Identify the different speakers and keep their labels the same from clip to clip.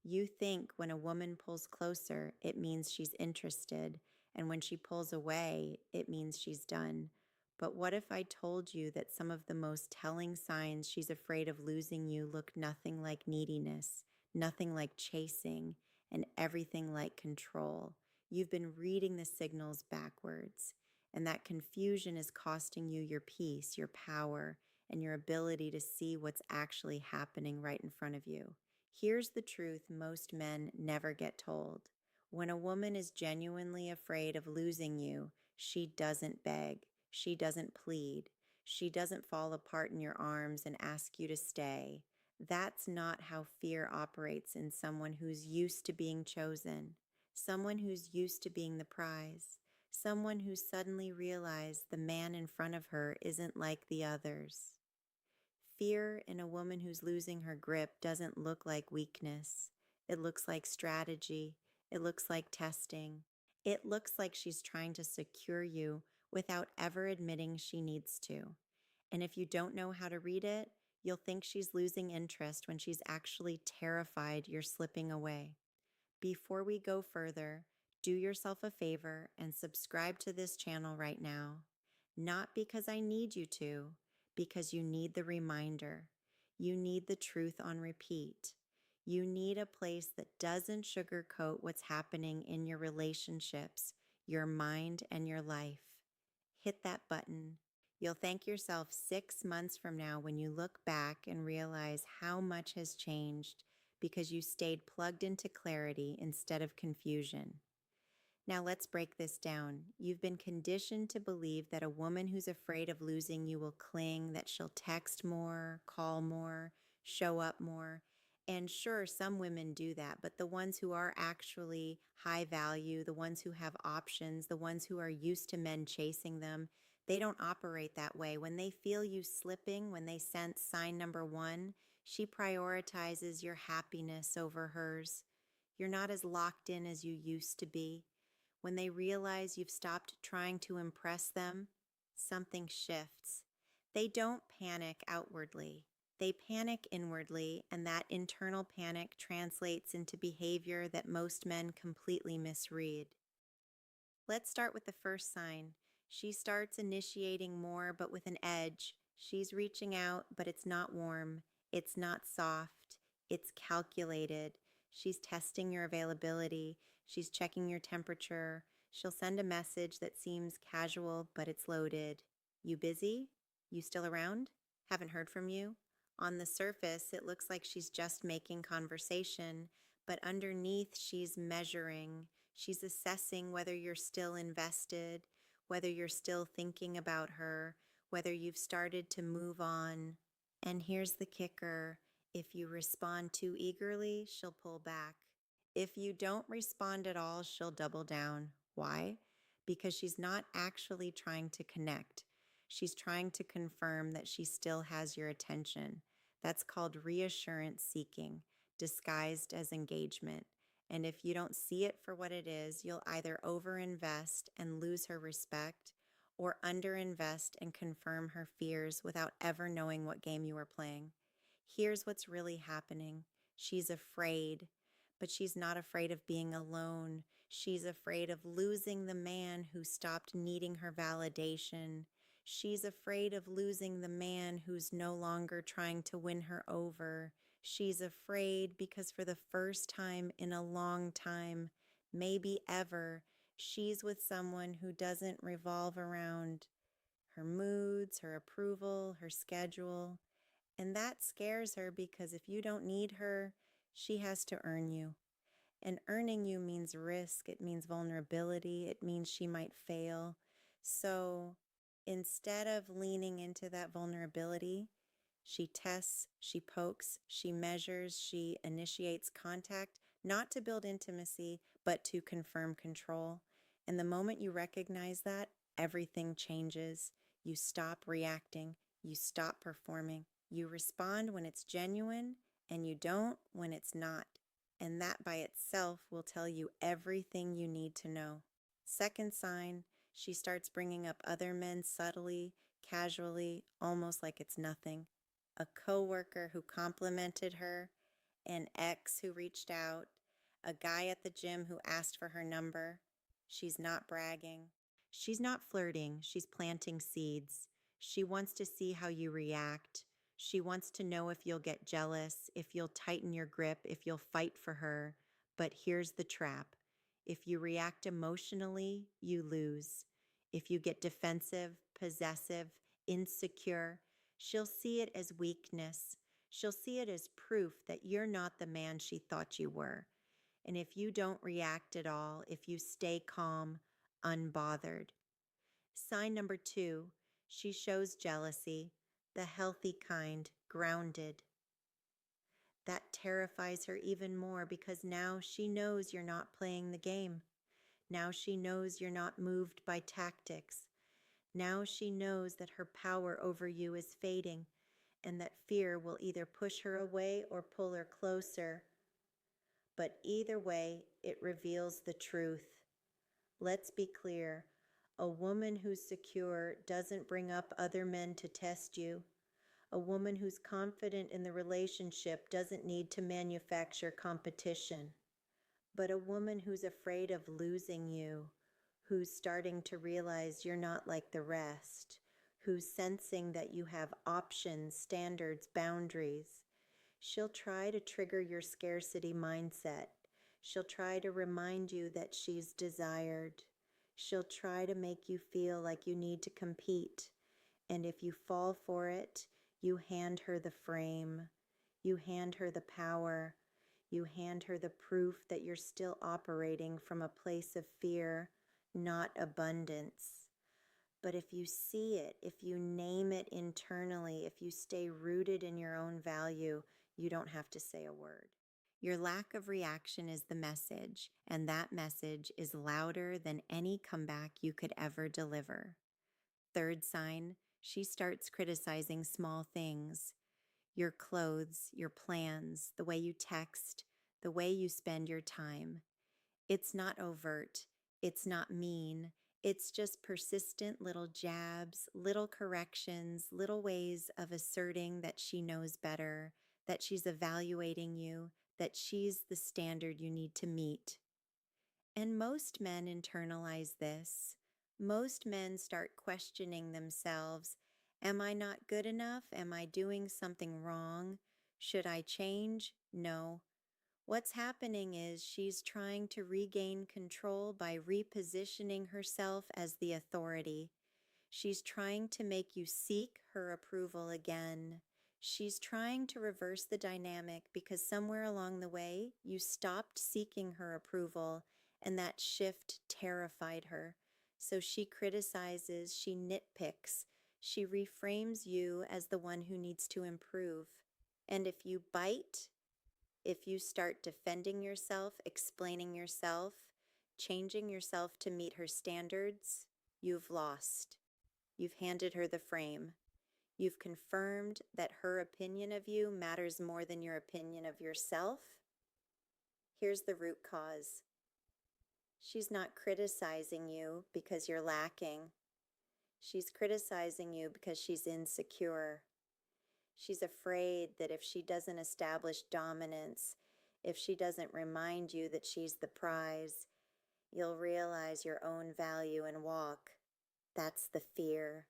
Speaker 1: You think when a woman pulls closer, it means she's interested, and when she pulls away, it means she's done. But what if I told you that some of the most telling signs she's afraid of losing you look nothing like neediness, nothing like chasing, and everything like control? You've been reading the signals backwards, and that confusion is costing you your peace, your power, and your ability to see what's actually happening right in front of you. Here's the truth most men never get told. When a woman is genuinely afraid of losing you, she doesn't beg, she doesn't plead, she doesn't fall apart in your arms and ask you to stay. That's not how fear operates in someone who's used to being chosen, someone who's used to being the prize, someone who suddenly realized the man in front of her isn't like the others. Fear in a woman who's losing her grip doesn't look like weakness. It looks like strategy. It looks like testing. It looks like she's trying to secure you without ever admitting she needs to. And if you don't know how to read it, you'll think she's losing interest when she's actually terrified you're slipping away. Before we go further, do yourself a favor and subscribe to this channel right now. Not because I need you to, because you need the reminder. You need the truth on repeat. You need a place that doesn't sugarcoat what's happening in your relationships, your mind, and your life. Hit that button. You'll thank yourself 6 months from now when you look back and realize how much has changed because you stayed plugged into clarity instead of confusion. Now let's break this down. You've been conditioned to believe that a woman who's afraid of losing you will cling, that she'll text more, call more, show up more. And sure, some women do that, but the ones who are actually high value, the ones who have options, the ones who are used to men chasing them, they don't operate that way. When they feel you slipping, when they sense sign number one, she prioritizes your happiness over hers. You're not as locked in as you used to be. When they realize you've stopped trying to impress them, something shifts. They don't panic outwardly. They panic inwardly, and that internal panic translates into behavior that most men completely misread. Let's start with the first sign. She starts initiating more, but with an edge. She's reaching out, but it's not warm. It's not soft. It's calculated. She's testing your availability. She's checking your temperature. She'll send a message that seems casual, but it's loaded. You busy? You still around? Haven't heard from you? On the surface, it looks like she's just making conversation, but underneath, she's measuring. She's assessing whether you're still invested, whether you're still thinking about her, whether you've started to move on. And here's the kicker. If you respond too eagerly, she'll pull back. If you don't respond at all, she'll double down. Why? Because she's not actually trying to connect. She's trying to confirm that she still has your attention. That's called reassurance seeking, disguised as engagement. And if you don't see it for what it is, you'll either overinvest and lose her respect or underinvest and confirm her fears without ever knowing what game you are playing. Here's what's really happening. She's afraid, but she's not afraid of being alone. She's afraid of losing the man who stopped needing her validation. She's afraid of losing the man who's no longer trying to win her over. She's afraid because for the first time in a long time, maybe ever, she's with someone who doesn't revolve around her moods, her approval, her schedule. And that scares her because if you don't need her, she has to earn you. And earning you means risk, it means vulnerability, it means she might fail. So instead of leaning into that vulnerability, she tests, she pokes, she measures, she initiates contact, not to build intimacy, but to confirm control. And the moment you recognize that, everything changes. You stop reacting, you stop performing, you respond when it's genuine, and you don't when it's not. And that by itself will tell you everything you need to know. Second sign, she starts bringing up other men subtly, casually, almost like it's nothing. A coworker who complimented her, An ex who reached out, a guy at the gym who asked for her number. She's not bragging. She's not flirting, she's planting seeds. She wants to see how you react. She wants to know if you'll get jealous, if you'll tighten your grip, if you'll fight for her. But here's the trap. If you react emotionally, you lose. If you get defensive, possessive, insecure, she'll see it as weakness. She'll see it as proof that you're not the man she thought you were. And if you don't react at all, if you stay calm, unbothered. Sign number 2, she shows jealousy, the healthy kind, grounded. That terrifies her even more because now she knows you're not playing the game. Now she knows you're not moved by tactics. Now she knows that her power over you is fading and that fear will either push her away or pull her closer. But either way, it reveals the truth. Let's be clear. A woman who's secure doesn't bring up other men to test you. A woman who's confident in the relationship doesn't need to manufacture competition. But a woman who's afraid of losing you, who's starting to realize you're not like the rest, who's sensing that you have options, standards, boundaries, she'll try to trigger your scarcity mindset. She'll try to remind you that she's desired. She'll try to make you feel like you need to compete. And if you fall for it, you hand her the frame. You hand her the power. You hand her the proof that you're still operating from a place of fear, not abundance. But if you see it, if you name it internally, if you stay rooted in your own value, you don't have to say a word. Your lack of reaction is the message, and that message is louder than any comeback you could ever deliver. Third sign, she starts criticizing small things. Your clothes, your plans, the way you text, the way you spend your time. It's not overt. It's not mean. It's just persistent little jabs, little corrections, little ways of asserting that she knows better, that she's evaluating you, that she's the standard you need to meet. And most men internalize this. Most men start questioning themselves. Am I not good enough? Am I doing something wrong? Should I change? No. What's happening is she's trying to regain control by repositioning herself as the authority. She's trying to make you seek her approval again. She's trying to reverse the dynamic because somewhere along the way, you stopped seeking her approval, and that shift terrified her. So she criticizes, she nitpicks, she reframes you as the one who needs to improve. And if you bite, if you start defending yourself, explaining yourself, changing yourself to meet her standards, you've lost. You've handed her the frame. You've confirmed that her opinion of you matters more than your opinion of yourself. Here's the root cause. She's not criticizing you because you're lacking. She's criticizing you because she's insecure. She's afraid that if she doesn't establish dominance, if she doesn't remind you that she's the prize, you'll realize your own value and walk. That's the fear.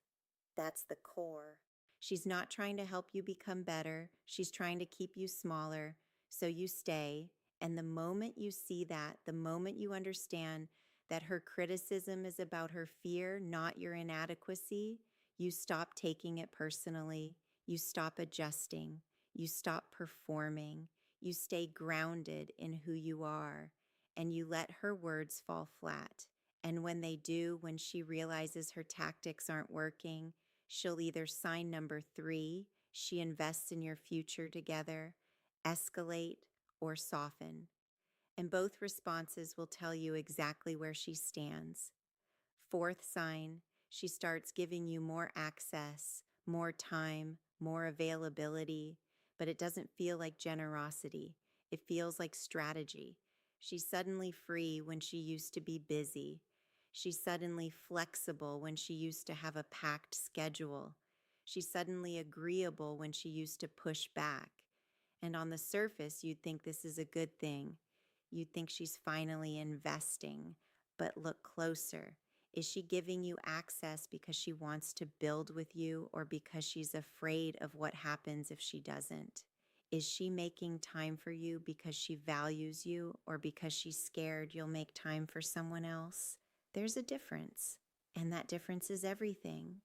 Speaker 1: That's the core. She's not trying to help you become better. She's trying to keep you smaller so you stay. And the moment you see that, the moment you understand that her criticism is about her fear, not your inadequacy, you stop taking it personally. You stop adjusting. You stop performing. You stay grounded in who you are. And you let her words fall flat. And when they do, when she realizes her tactics aren't working, she'll either sign number 3, she invests in your future together, escalate, or soften. And both responses will tell you exactly where she stands. Fourth sign, she starts giving you more access, more time, more availability, but it doesn't feel like generosity. It feels like strategy. She's suddenly free when she used to be busy. She's suddenly flexible when she used to have a packed schedule. She's suddenly agreeable when she used to push back. And on the surface, you'd think this is a good thing. You'd think she's finally investing. But look closer. Is she giving you access because she wants to build with you or because she's afraid of what happens if she doesn't? Is she making time for you because she values you or because she's scared you'll make time for someone else? There's a difference, and that difference is everything.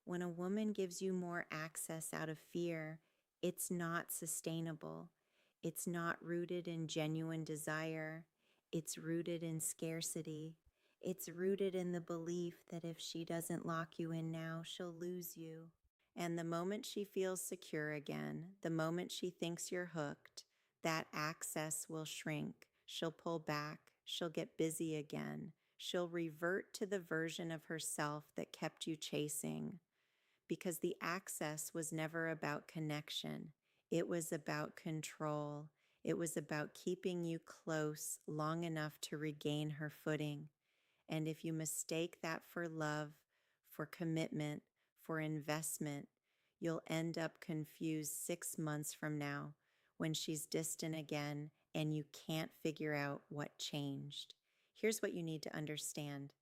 Speaker 1: When a woman gives you more access out of fear, it's not sustainable. It's not rooted in genuine desire. It's rooted in scarcity. It's rooted in the belief that if she doesn't lock you in now, she'll lose you. And the moment she feels secure again, the moment she thinks you're hooked, that access will shrink. She'll pull back. She'll get busy again. She'll revert to the version of herself that kept you chasing, because the access was never about connection. It was about control. It was about keeping you close long enough to regain her footing. And if you mistake that for love, for commitment, for investment, you'll end up confused 6 months from now when she's distant again and you can't figure out what changed. Here's what you need to understand.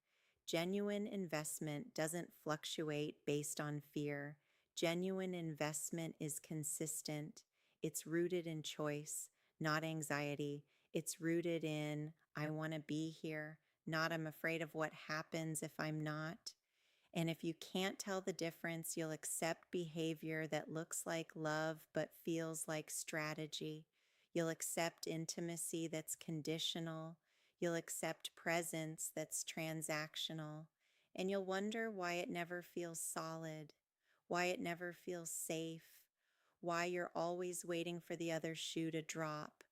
Speaker 1: Genuine investment doesn't fluctuate based on fear. Genuine investment is consistent. It's rooted in choice, not anxiety. It's rooted in, I want to be here, not I'm afraid of what happens if I'm not. And if you can't tell the difference, you'll accept behavior that looks like love but feels like strategy. You'll accept intimacy that's conditional. You'll accept presence that's transactional. And you'll wonder why it never feels solid, why it never feels safe, why you're always waiting for the other shoe to drop.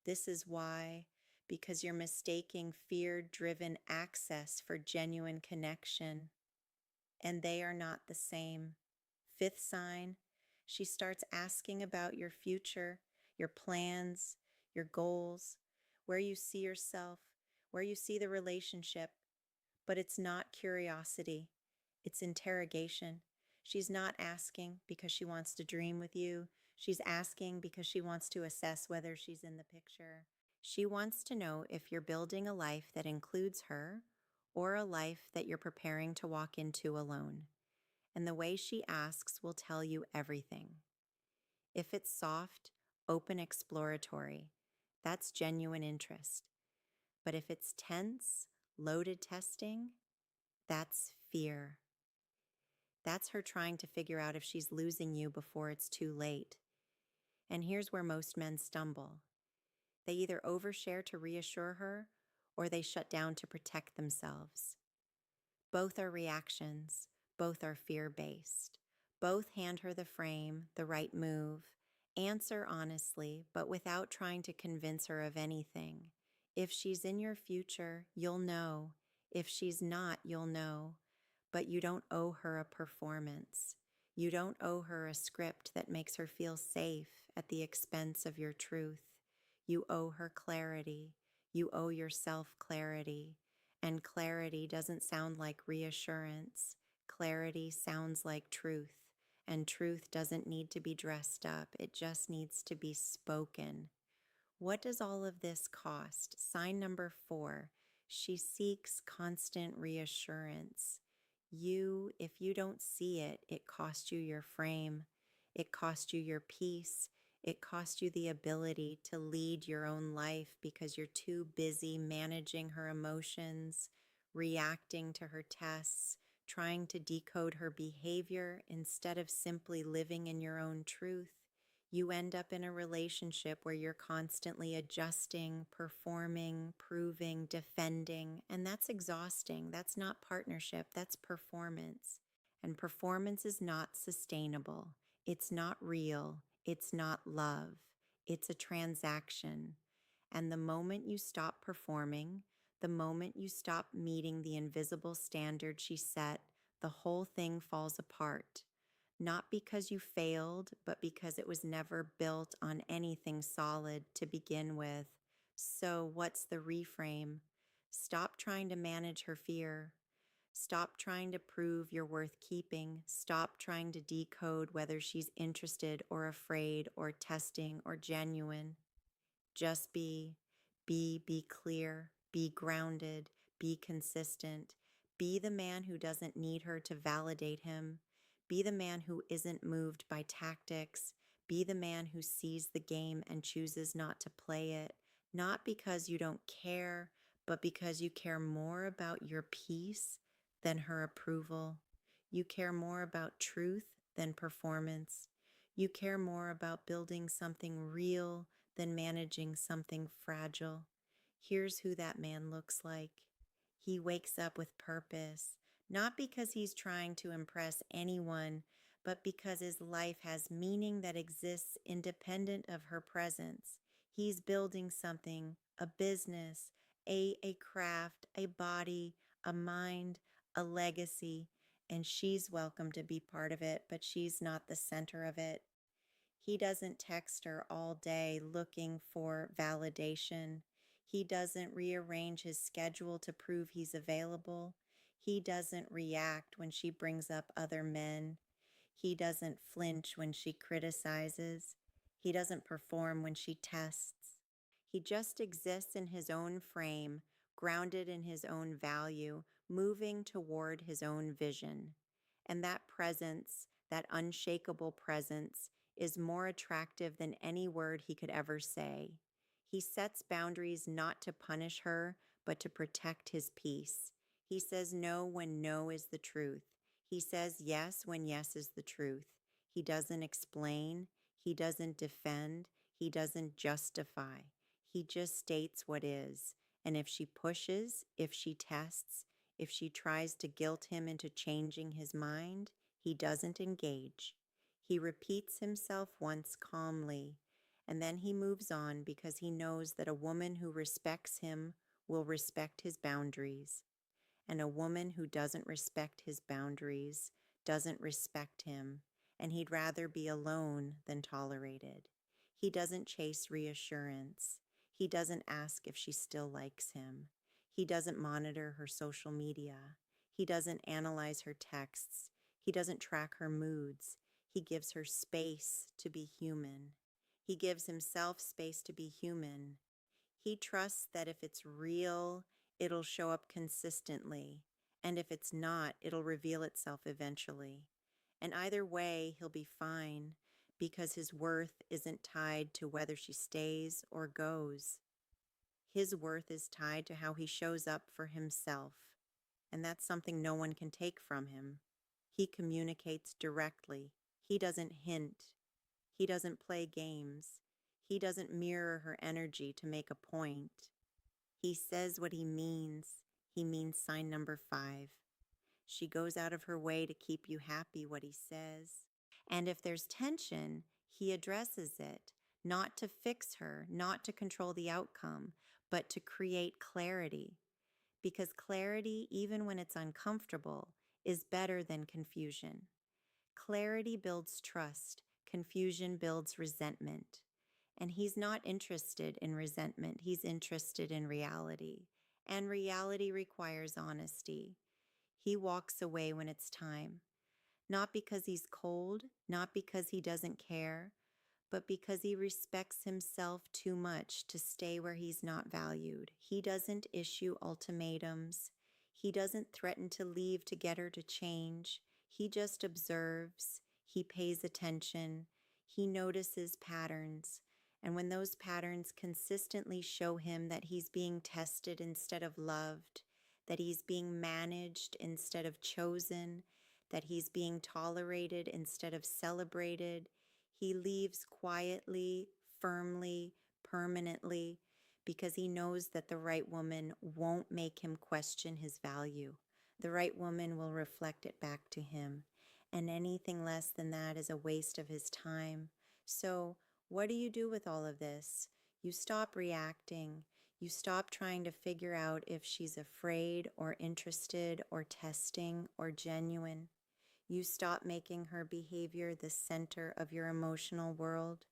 Speaker 1: This is why, because you're mistaking fear-driven access for genuine connection, and they are not the same. Fifth sign, she starts asking about your future, your plans, your goals, where you see yourself, where you see the relationship, but it's not curiosity, it's interrogation. She's not asking because she wants to dream with you. She's asking because she wants to assess whether she's in the picture. She wants to know if you're building a life that includes her or a life that you're preparing to walk into alone. And the way she asks will tell you everything. If it's soft, open, exploratory, that's genuine interest. But if it's tense, loaded testing, that's fear. That's her trying to figure out if she's losing you before it's too late. And here's where most men stumble. They either overshare to reassure her or they shut down to protect themselves. Both are reactions. Both are fear-based. Both hand her the frame, the right move. Answer honestly, but without trying to convince her of anything. If she's in your future, you'll know. If she's not, you'll know. But you don't owe her a performance. You don't owe her a script that makes her feel safe at the expense of your truth. You owe her clarity. You owe yourself clarity. And clarity doesn't sound like reassurance. Clarity sounds like truth. And truth doesn't need to be dressed up. It just needs to be spoken. What does all of this cost? Sign number 4, she seeks constant reassurance. If you don't see it, it costs you your frame. It costs you your peace. It costs you the ability to lead your own life because you're too busy managing her emotions, reacting to her tests, trying to decode her behavior instead of simply living in your own truth. You end up in a relationship where you're constantly adjusting, performing, proving, defending, and that's exhausting. That's not partnership, that's performance. And performance is not sustainable. It's not real. It's not love. It's a transaction. And the moment you stop performing, the moment you stop meeting the invisible standard she set, the whole thing falls apart. Not because you failed, but because it was never built on anything solid to begin with. So what's the reframe? Stop trying to manage her fear. Stop trying to prove you're worth keeping. Stop trying to decode whether she's interested or afraid or testing or genuine. Just be clear, be grounded, be consistent. Be the man who doesn't need her to validate him. Be the man who isn't moved by tactics. Be the man who sees the game and chooses not to play it, not because you don't care, but because you care more about your peace than her approval. You care more about truth than performance. You care more about building something real than managing something fragile. Here's who that man looks like. He wakes up with purpose, not because he's trying to impress anyone, but because his life has meaning that exists independent of her presence. He's building something, a business, a craft, a body, a mind, a legacy, and she's welcome to be part of it, but she's not the center of it. He doesn't text her all day looking for validation. He doesn't rearrange his schedule to prove he's available. He doesn't react when she brings up other men. He doesn't flinch when she criticizes. He doesn't perform when she tests. He just exists in his own frame, grounded in his own value, moving toward his own vision. And that presence, that unshakable presence, is more attractive than any word he could ever say. He sets boundaries not to punish her, but to protect his peace. He says no when no is the truth. He says yes when yes is the truth. He doesn't explain. He doesn't defend. He doesn't justify. He just states what is. And if she pushes, if she tests, if she tries to guilt him into changing his mind, he doesn't engage. He repeats himself once calmly, and then he moves on because he knows that a woman who respects him will respect his boundaries, and a woman who doesn't respect his boundaries doesn't respect him, and he'd rather be alone than tolerated. He doesn't chase reassurance. He doesn't ask if she still likes him. He doesn't monitor her social media. He doesn't analyze her texts. He doesn't track her moods. He gives her space to be human. He gives himself space to be human. He trusts that if it's real, it'll show up consistently, and if it's not, it'll reveal itself eventually. And either way, he'll be fine because his worth isn't tied to whether she stays or goes. His worth is tied to how he shows up for himself, and that's something no one can take from him. He communicates directly. He doesn't hint. He doesn't play games. He doesn't mirror her energy to make a point. He says what he means. He means sign number 5. She goes out of her way to keep you happy, what he says. And if there's tension, he addresses it, not to fix her, not to control the outcome, but to create clarity. Because clarity, even when it's uncomfortable, is better than confusion. Clarity builds trust. Confusion builds resentment. And he's not interested in resentment. He's interested in reality. And reality requires honesty. He walks away when it's time. Not because he's cold, not because he doesn't care, but because he respects himself too much to stay where he's not valued. He doesn't issue ultimatums. He doesn't threaten to leave to get her to change. He just observes. He pays attention. He notices patterns. And when those patterns consistently show him that he's being tested instead of loved, that he's being managed instead of chosen, that he's being tolerated instead of celebrated, he leaves quietly, firmly, permanently, because he knows that the right woman won't make him question his value. The right woman will reflect it back to him, and anything less than that is a waste of his time. So, what do you do with all of this? You stop reacting. You stop trying to figure out if she's afraid or interested or testing or genuine. You stop making her behavior the center of your emotional world.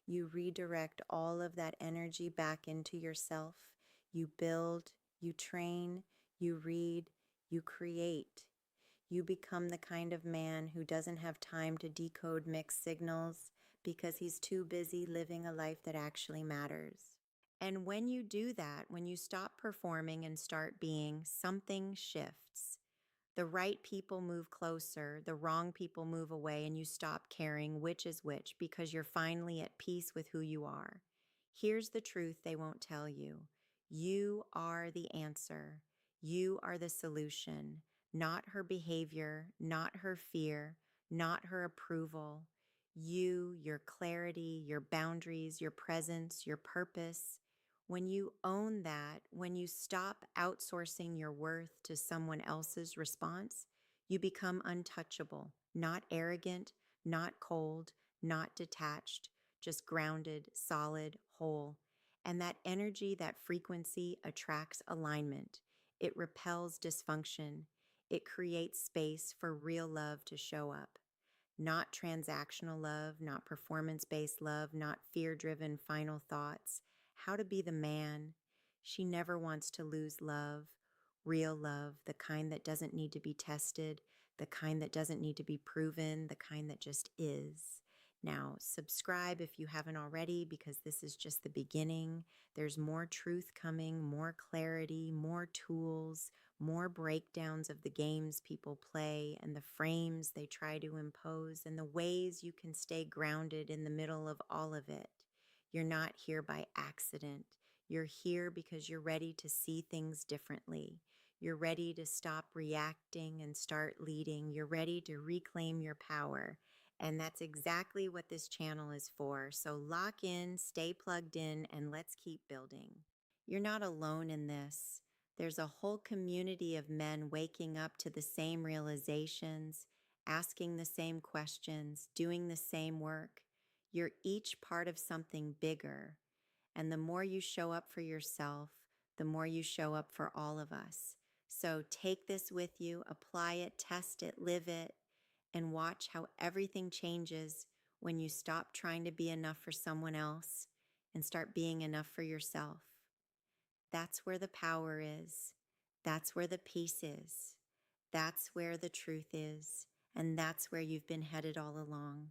Speaker 1: You redirect all of that energy back into yourself. You build, you train, you read, You create. You become the kind of man who doesn't have time to decode mixed signals because he's too busy living a life that actually matters. And when you do that, when you stop performing and start being, something shifts. The right people move closer, the wrong people move away, and you stop caring which is which because you're finally at peace with who you are. Here's the truth they won't tell you: you are the answer, you are the solution, not her behavior, not her fear, not her approval. You, your clarity, your boundaries, your presence, your purpose. When you own that, when you stop outsourcing your worth to someone else's response, you become untouchable, not arrogant, not cold, not detached, just grounded, solid, whole. And that energy, that frequency attracts alignment. It repels dysfunction. It creates space for real love to show up. Not transactional love, not performance based love, not fear driven final thoughts. How to be the man. She never wants to lose love, real love, the kind that doesn't need to be tested, the kind that doesn't need to be proven, the kind that just is. Now, subscribe if you haven't already, because this is just the beginning. There's more truth coming, more clarity, more tools, more breakdowns of the games people play and the frames they try to impose and the ways you can stay grounded in the middle of all of it. You're not here by accident. You're here because you're ready to see things differently. You're ready to stop reacting and start leading. You're ready to reclaim your power. And that's exactly what this channel is for. So lock in, stay plugged in, and let's keep building. You're not alone in this. There's a whole community of men waking up to the same realizations, asking the same questions, doing the same work. You're each part of something bigger. And the more you show up for yourself, the more you show up for all of us. So take this with you, apply it, test it, live it, and watch how everything changes when you stop trying to be enough for someone else and start being enough for yourself. That's where the power is. That's where the peace is. That's where the truth is. And that's where you've been headed all along.